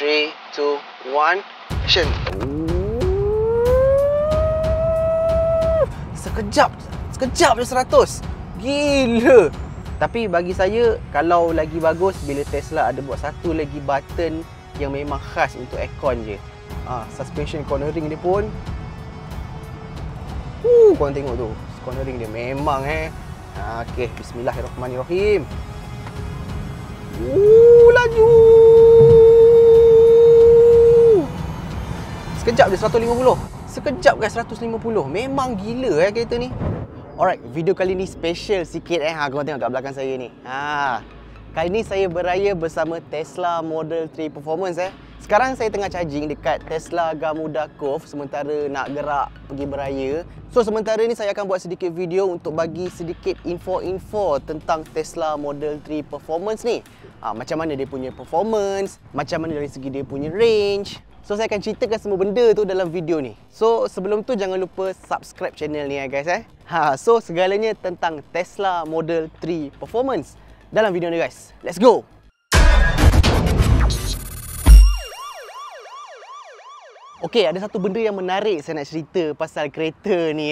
3, 2, 1, action. Sekejap je 100. Gila. Tapi bagi saya, kalau lagi bagus bila Tesla ada buat satu lagi button yang memang khas untuk aircon je. Suspension cornering dia pun korang tengok tu, cornering dia memang okey, bismillahirrahmanirrahim. Laju. Sekejap dia 150. Sekejap guys 150. Memang gila kereta ni. Alright, video kali ni special sikit korang tengok kat belakang saya ni. Kali ni saya beraya bersama Tesla Model 3 Performance Sekarang saya tengah charging dekat Tesla Gamuda Cove sementara nak gerak pergi beraya. So sementara ni saya akan buat sedikit video untuk bagi sedikit info-info tentang Tesla Model 3 Performance ni. Macam mana dia punya performance, macam mana dari segi dia punya range. So saya akan ceritakan semua benda tu dalam video ni. So sebelum tu jangan lupa subscribe channel ni guys So segalanya tentang Tesla Model 3 Performance dalam video ni guys. Let's go. Okey, ada satu benda yang menarik saya nak cerita pasal kereta ni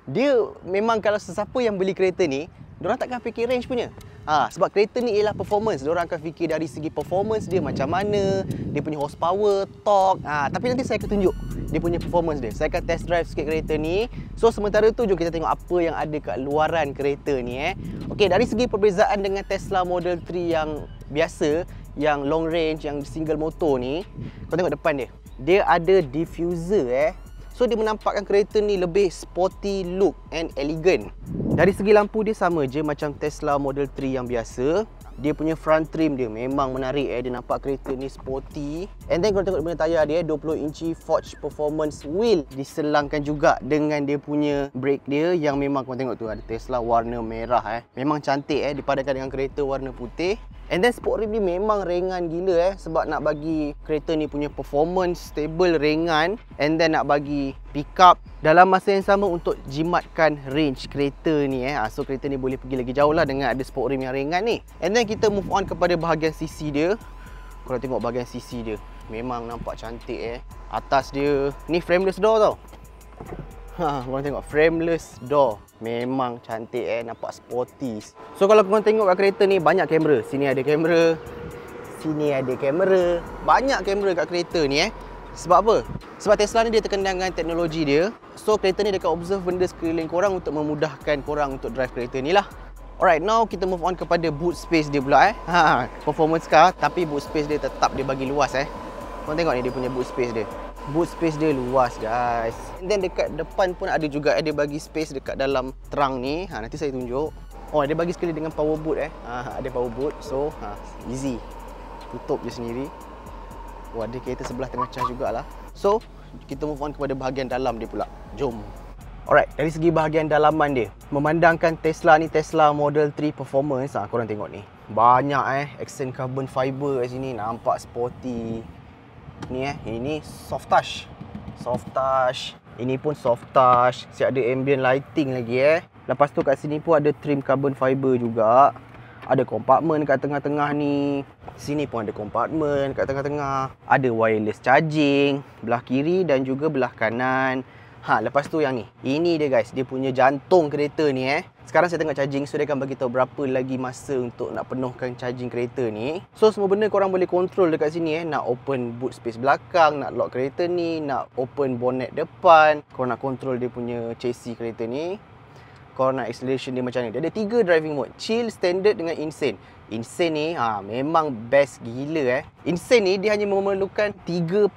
Dia memang kalau sesiapa yang beli kereta ni, diorang takkan fikir range punya. Sebab kereta ni ialah performance. Diorang akan fikir dari segi performance dia macam mana, dia punya horsepower, torque. Tapi nanti saya akan tunjuk dia punya performance dia. Saya akan test drive sikit kereta ni. So sementara tu jom kita tengok apa yang ada kat luaran kereta ni Okey, dari segi perbezaan dengan Tesla Model 3 yang biasa, yang long range, yang single motor ni, kau tengok depan dia. Dia ada diffuser So dia menampakkan kereta ni lebih sporty look and elegant. Dari segi lampu dia sama je macam Tesla Model 3 yang biasa. Dia punya front trim dia memang menarik Dia nampak kereta ni sporty. And then kalau tengok dia punya tayar dia 20 inci Forged Performance wheel. Diselangkan juga dengan dia punya brake dia yang memang kau tengok tu ada Tesla warna merah Memang cantik dipadankan dengan kereta warna putih. And then sport rim ni memang ringan gila sebab nak bagi kereta ni punya performance stable, ringan. And then nak bagi pickup dalam masa yang sama untuk jimatkan range kereta ni So kereta ni boleh pergi lagi jauh lah dengan ada sport rim yang ringan ni. And then kita move on kepada bahagian sisi dia. Kalau tengok bahagian sisi dia memang nampak cantik Atas dia ni frameless door tau. Korang tengok frameless door. Memang cantik nampak sporty. So kalau korang tengok kat kereta ni banyak kamera. Sini ada kamera, sini ada kamera. Banyak kamera kat kereta ni Sebab apa? Sebab Tesla ni dia tekan dengan teknologi dia. So kereta ni dia akan observe benda sekeliling korang untuk memudahkan korang untuk drive kereta ni lah. Alright, now kita move on kepada boot space dia pula Performance car tapi boot space dia tetap dia bagi luas Korang tengok ni dia punya boot space dia. Boot space dia luas guys. And then dekat depan pun ada juga dia bagi space dekat dalam terang ni. Nanti saya tunjuk. Dia bagi sekali dengan power boot ada power boot. So easy. Tutup je sendiri. Ada kereta sebelah tengah charge jugalah. So kita move on kepada bahagian dalam dia pula. Jom. Alright, dari segi bahagian dalaman dia, memandangkan Tesla ni Tesla Model 3 Performance korang tengok ni. Banyak accent carbon fiber kat sini. Nampak sporty. Ni ini soft touch. Soft touch. Ini pun soft touch. Siap ada ambient lighting lagi Lepas tu kat sini pun ada trim carbon fiber juga. Ada compartment kat tengah-tengah ni. Sini pun ada compartment kat tengah-tengah. Ada wireless charging belah kiri dan juga belah kanan. Lepas tu yang ni. Ini dia guys, dia punya jantung kereta ni Sekarang saya tengah charging, so dia akan bagi tahu berapa lagi masa untuk nak penuhkan charging kereta ni. So semua benda korang boleh control dekat sini Nak open boot space belakang, nak lock kereta ni, nak open bonnet depan. Korang nak control dia punya chassis kereta ni. Korang nak acceleration dia macam ni. Dia ada 3 driving mode, chill, standard dengan insane. Insane ni memang best gila Insane ni dia hanya memerlukan 3.1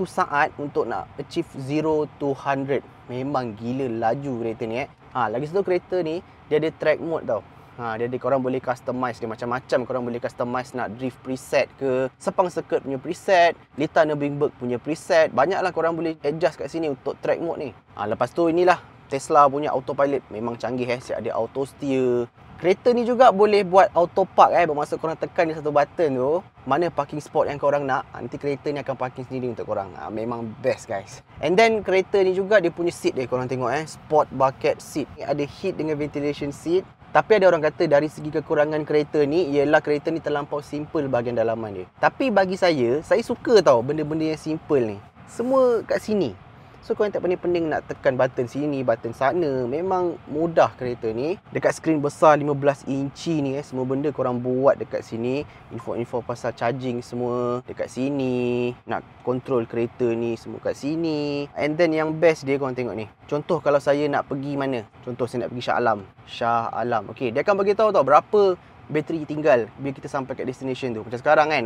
saat untuk nak achieve 0 to 100. Memang gila laju kereta ni lagi satu kereta ni dia ada track mode tau. Dia ada, korang boleh customize dia macam-macam. Korang boleh customize nak drift preset ke, Sepang Circuit punya preset, Lita Nürburgring punya preset. Banyaklah korang boleh adjust kat sini untuk track mode ni. Lepas tu inilah Tesla punya autopilot. Memang canggih siap ada auto steer. Kereta ni juga boleh buat auto park bermaksud korang tekan ni satu button tu, mana parking spot yang korang nak, nanti kereta ni akan parking sendiri untuk korang. Memang best guys. And then kereta ni juga dia punya seat dia korang tengok Sport bucket seat. Ada heat dengan ventilation seat. Tapi ada orang kata dari segi kekurangan kereta ni ialah kereta ni terlampau simple bahagian dalaman dia. Tapi bagi saya suka tau benda-benda yang simple ni. Semua kat sini. So korang tak pening-pening nak tekan button sini, button sana. Memang mudah kereta ni. Dekat skrin besar 15 inci ni semua benda korang buat dekat sini. Info-info pasal charging semua dekat sini. Nak control kereta ni semua kat sini. And then yang best dia korang tengok ni. Contoh kalau saya nak pergi mana? Contoh saya nak pergi Shah Alam. Okey, dia akan bagi tahu tau berapa bateri tinggal bila kita sampai kat destination tu. Macam sekarang kan,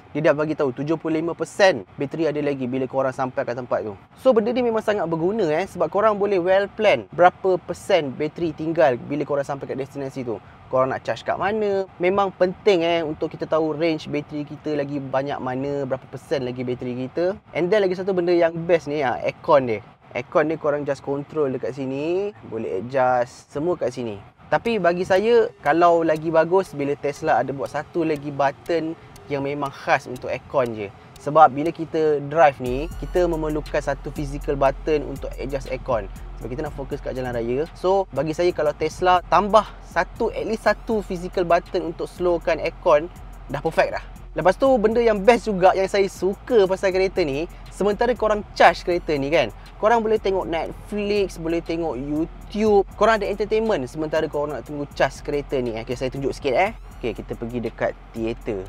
dia dah bagi tahu 75% bateri ada lagi bila korang sampai kat tempat tu. So benda ni memang sangat berguna sebab korang boleh well plan berapa persen bateri tinggal bila korang sampai kat destinasi tu. Korang nak charge kat mana. Memang penting untuk kita tahu range bateri kita lagi banyak mana, berapa persen lagi bateri kita. And then lagi satu benda yang best ni, aircon dia. Aircon dia korang just control dekat sini, boleh adjust semua kat sini. Tapi bagi saya, kalau lagi bagus bila Tesla ada buat satu lagi button yang memang khas untuk aircon je. Sebab bila kita drive ni, kita memerlukan satu physical button untuk adjust aircon. Sebab kita nak fokus kat jalan raya. So, bagi saya kalau Tesla tambah at least satu physical button untuk slowkan aircon, dah perfect dah. Lepas tu, benda yang best juga yang saya suka pasal kereta ni, sementara korang charge kereta ni kan, korang boleh tengok Netflix, boleh tengok YouTube. Korang ada entertainment sementara korang nak tunggu charge kereta ni. Okay, saya tunjuk sikit Okay, kita pergi dekat theater.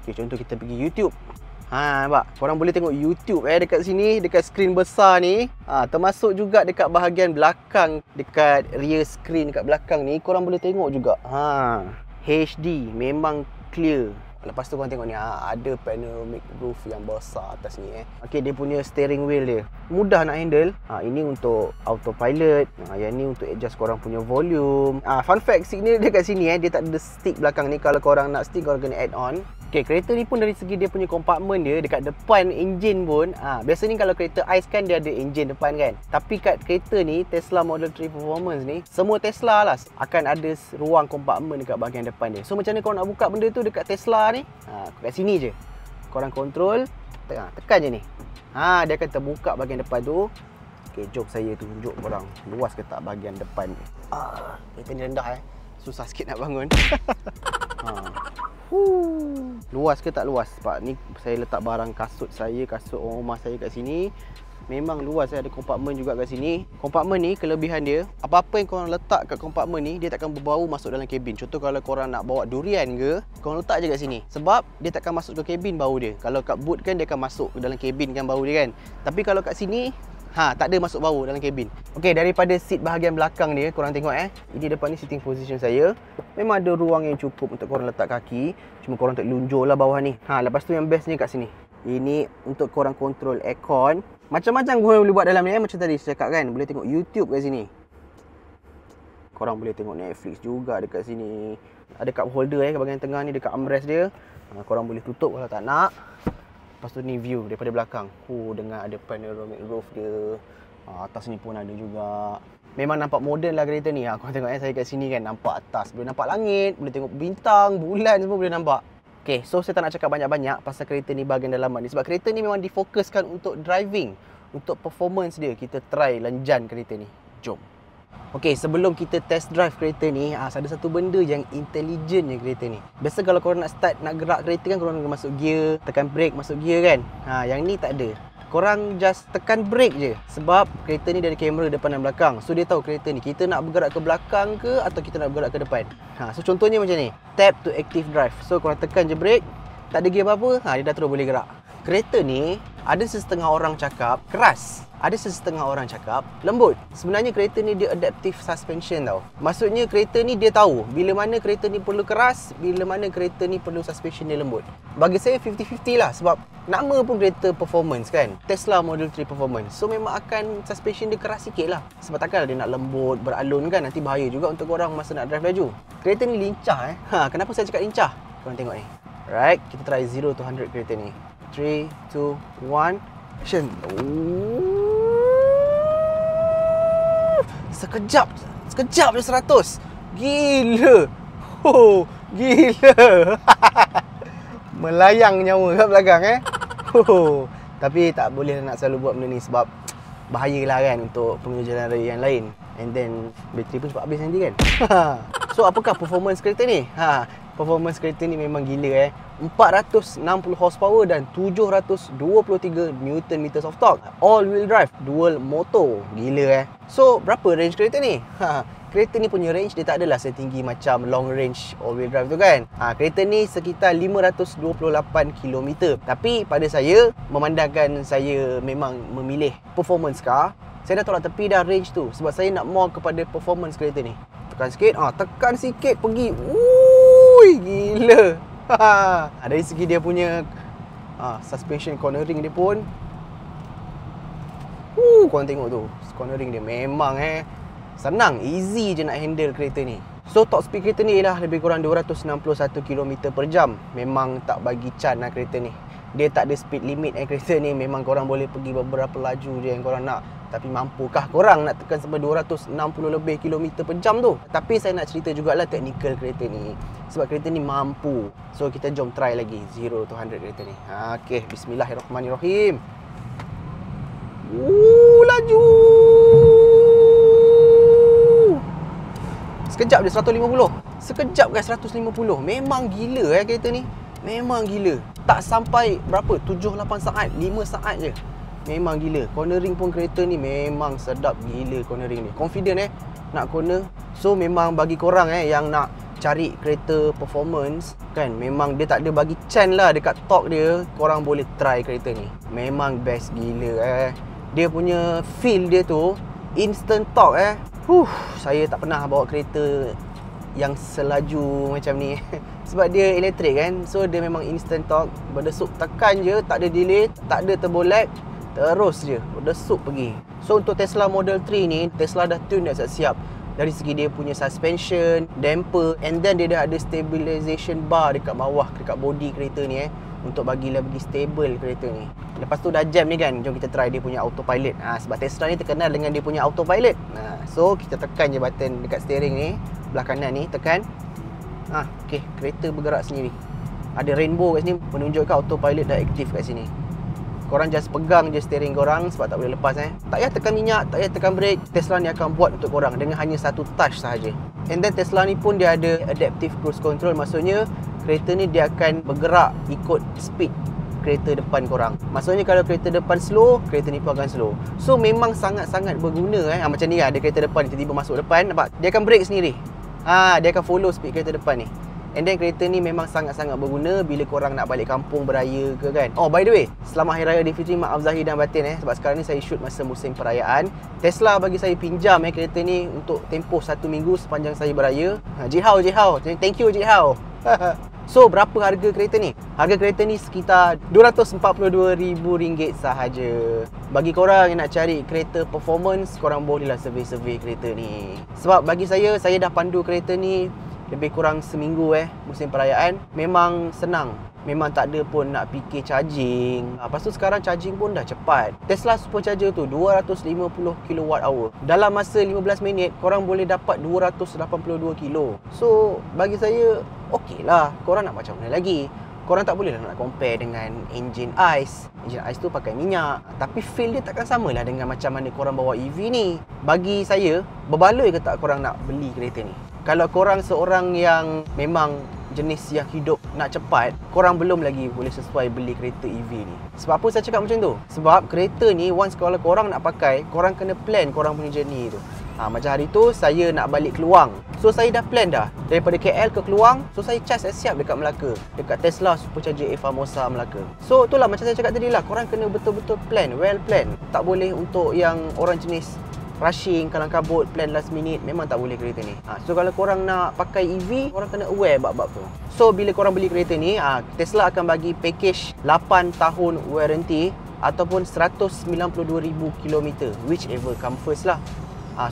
Okay, contoh kita pergi YouTube. Nampak? Korang boleh tengok YouTube dekat sini, dekat skrin besar ni. Termasuk juga dekat bahagian belakang, dekat rear screen dekat belakang ni, korang boleh tengok juga. HD, memang clear. Lepas tu korang tengok ni, ada panoramic roof yang besar atas ni Okay, dia punya steering wheel dia mudah nak handle. Ini untuk autopilot. Yang ni untuk adjust korang punya volume. Fun fact, signal dia kat sini dia tak ada stick belakang ni. Kalau korang nak stick, korang kena add on. Okay, kereta ni pun dari segi dia punya kompartmen dia, dekat depan enjin pun, biasa ni kalau kereta ICE kan dia ada enjin depan kan. Tapi kat kereta ni, Tesla Model 3 Performance ni, semua Tesla lah akan ada ruang kompartmen dekat bahagian depan dia. So macam mana korang nak buka benda tu dekat Tesla ni? Kat sini je. Korang control, tekan je ni. Dia akan terbuka bahagian depan tu. Okay, jom saya tunjuk korang luas ke tak bahagian depan ni. Kereta ni rendah susah sikit nak bangun. Luas ke tak luas? Sebab ni saya letak barang kasut saya, kasut orang rumah saya kat sini. Memang luas. Ada kompartmen juga kat sini. Kompartmen ni kelebihan dia, apa-apa yang korang letak kat kompartmen ni, dia takkan berbau masuk dalam kabin. Contoh kalau korang nak bawa durian ke, korang letak je kat sini. Sebab dia takkan masuk ke kabin bau dia. Kalau kat boot kan dia akan masuk ke dalam kabin kan bau dia kan. Tapi kalau kat sini tak ada masuk bau dalam kabin. Okey, daripada seat bahagian belakang dia, korang tengok ini depan ni sitting position saya. Memang ada ruang yang cukup untuk korang letak kaki. Cuma korang tak lunjur lah bawah ni. Lepas tu yang best ni kat sini. Ini untuk korang control aircon. Macam-macam korang boleh buat dalam ni macam tadi saya cakap kan. Boleh tengok YouTube kat sini. Korang boleh tengok Netflix juga dekat sini. Ada cup holder kat bahagian tengah ni, dekat armrest dia. Korang boleh tutup kalau tak nak. Lepas tu ni view daripada belakang. Dengan ada panoramic roof dia. Atas ni pun ada juga. Memang nampak moden lah kereta ni. Korang tengok saya kat sini kan, nampak atas. Boleh nampak langit, boleh tengok bintang, bulan semua boleh nampak. Okay, so saya tak nak cakap banyak-banyak pasal kereta ni bahagian dalaman ni. Sebab kereta ni memang difokuskan untuk driving. Untuk performance dia. Kita try lanjan kereta ni. Jom. Okay, sebelum kita test drive kereta ni, ada satu benda yang intelligent je kereta ni. Biasa kalau korang nak start, nak gerak kereta kan, korang kena masuk gear, tekan brake, masuk gear kan. Yang ni tak ada. Korang just tekan brake je. Sebab kereta ni dari kamera depan dan belakang. So dia tahu kereta ni, kita nak bergerak ke belakang ke atau kita nak bergerak ke depan. So contohnya macam ni. Tap to active drive. So korang tekan je brake, tak ada gear apa-apa, dia dah terus boleh gerak. Kereta ni, ada setengah orang cakap keras, ada setengah orang cakap lembut. Sebenarnya kereta ni dia adaptive suspension tau. Maksudnya kereta ni dia tahu bila mana kereta ni perlu keras, bila mana kereta ni perlu suspension dia lembut. Bagi saya 50-50 lah. Sebab nama pun kereta performance kan, Tesla Model 3 Performance. So memang akan suspension dia keras sikit lah. Sebab takkanlah dia nak lembut, beralun kan. Nanti bahaya juga untuk orang masa nak drive laju. Kereta ni lincah Kenapa saya cakap lincah? Korang tengok ni. Alright, kita try 0 to 100 kereta ni. 3, 2, 1, action. Sekejap je 100. Gila. Gila. Melayang nyawa kat belakang Tapi tak boleh nak selalu buat benda ni sebab bahayalah kan untuk pengguna jalan raya yang lain. And then bateri pun cepat habis nanti kan. So apakah performance kereta ni? Performance kereta ni memang gila 460 horsepower dan 723 Nm of torque. All wheel drive, dual motor. Gila So berapa range kereta ni? Kereta ni punya range dia tak adalah setinggi macam long range all wheel drive tu kan. Kereta ni sekitar 528 km. Tapi pada saya, memandangkan saya memang memilih performance car, saya dah tolak tepi dah range tu sebab saya nak more kepada performance kereta ni. Tekan sikit, tekan sikit pergi. Ui, gila. Dari segi dia punya suspension cornering dia pun korang tengok tu, cornering dia memang senang, easy je nak handle kereta ni. So top speed kereta ni ialah lebih kurang 261 km per jam. Memang tak bagi can lah kereta ni. Dia tak ada speed limit kereta ni. Memang korang boleh pergi beberapa laju je yang korang nak. Tapi mampukah korang nak tekan sampai 260 lebih km per jam tu? Tapi saya nak cerita jugalah technical kereta ni, sebab kereta ni mampu. So kita jom try lagi 0 to 100 kereta ni. Okay, bismillahirrahmanirrahim. Laju. Sekejap dia 150. Sekejap guys 150. Memang gila kereta ni. Memang gila. Tak sampai berapa? 7-8 saat, 5 saat je. Memang gila. Cornering pun kereta ni memang sedap gila cornering ni. Confident nak corner. So memang bagi korang yang nak cari kereta performance kan, memang dia tak ada bagi can lah dekat torque dia. Korang boleh try kereta ni. Memang best gila Dia punya feel dia tu instant torque saya tak pernah bawa kereta yang selaju macam ni sebab dia elektrik kan. So dia memang instant torque. Berdesuk tekan je, tak ada delay, tak ada turbo lag, terus je berdesuk pergi. So untuk Tesla Model 3 ni, Tesla dah tune dah siap dari segi dia punya suspension, damper, and then dia dah ada stabilization bar dekat bawah, dekat body kereta ni untuk bagilah bagi stable kereta ni. Lepas tu dah jam ni kan, jom kita try dia punya autopilot. Sebab Tesla ni terkenal dengan dia punya autopilot. So kita tekan je button dekat steering ni, belah kanan ni, tekan. Okay, kereta bergerak sendiri. Ada rainbow kat sini menunjukkan autopilot dah aktif kat sini. Korang just pegang je steering korang sebab tak boleh lepas Tak payah tekan minyak, tak payah tekan brake. Tesla ni akan buat untuk korang dengan hanya satu touch sahaja. And then Tesla ni pun dia ada adaptive cruise control. Maksudnya kereta ni dia akan bergerak ikut speed kereta depan korang. Maksudnya kalau kereta depan slow, kereta ni pun akan slow. So memang sangat-sangat berguna macam ni ada kereta depan tiba-tiba masuk depan, nampak? Dia akan brake sendiri. Dia akan follow speed kereta depan ni. And then kereta ni memang sangat-sangat berguna bila korang nak balik kampung beraya ke kan. Oh by the way, selamat Hari Raya Aidilfitri, maaf zahir dan batin sebab sekarang ni saya shoot masa musim perayaan. Tesla bagi saya pinjam kereta ni untuk tempoh 1 minggu sepanjang saya beraya. Jihao. Thank you Jihao. So berapa harga kereta ni? Harga kereta ni sekitar RM242,000 sahaja. Bagi korang yang nak cari kereta performance, korang bolehlah survey kereta ni. Sebab bagi saya dah pandu kereta ni lebih kurang seminggu musim perayaan. Memang senang. Memang tak ada pun nak fikir charging. Lepas tu sekarang charging pun dah cepat. Tesla Supercharger tu 250 kWh. Dalam masa 15 minit korang boleh dapat 282 kilo. So bagi saya okey lah. Korang nak macam mana lagi? Korang tak boleh nak compare dengan engine ICE. Engine ICE tu pakai minyak, tapi feel dia takkan sama lah dengan macam mana korang bawa EV ni. Bagi saya, berbaloi ke tak korang nak beli kereta ni? Kalau korang seorang yang memang jenis yang hidup nak cepat, korang belum lagi boleh sesuai beli kereta EV ni. Sebab apa saya cakap macam tu? Sebab kereta ni once kalau korang nak pakai, korang kena plan korang punya journey tu. Macam hari tu saya nak balik Keluang. So saya dah plan dah daripada KL ke Keluang. So saya charge siap dekat Melaka, dekat Tesla Supercharger Famosa Melaka. So itulah macam saya cakap tadi lah, korang kena betul-betul plan, well plan. Tak boleh untuk yang orang jenis rushing, kalang kabut, plan last minute. Memang tak boleh kereta ni. So kalau korang nak pakai EV, korang kena aware bab-bab tu. So bila korang beli kereta ni, Tesla akan bagi package 8 tahun warranty ataupun 192,000 km, whichever come first lah.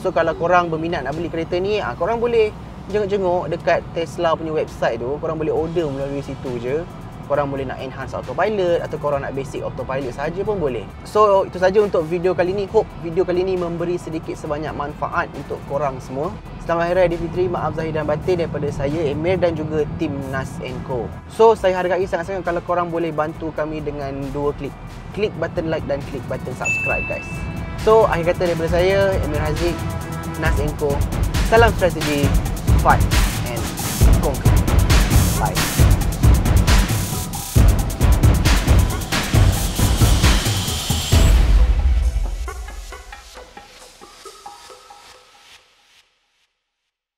So kalau korang berminat nak beli kereta ni, korang boleh jenguk-jenguk dekat Tesla punya website tu. Korang boleh order melalui situ je. Korang boleh nak enhance autopilot atau korang nak basic autopilot saja pun boleh. So itu saja untuk video kali ni. Hope video kali ni memberi sedikit sebanyak manfaat untuk korang semua. Selamat Hari Raya Aidilfitri, maaf zahir dan batin daripada saya Emir dan juga tim Nas & Co. So saya hargai sangat-sangat kalau korang boleh bantu kami dengan 2 klik. Klik button like dan klik button subscribe guys. So akhir kata daripada saya Emir Haziq, Nas & Co. Salam strategi, fight. Bye.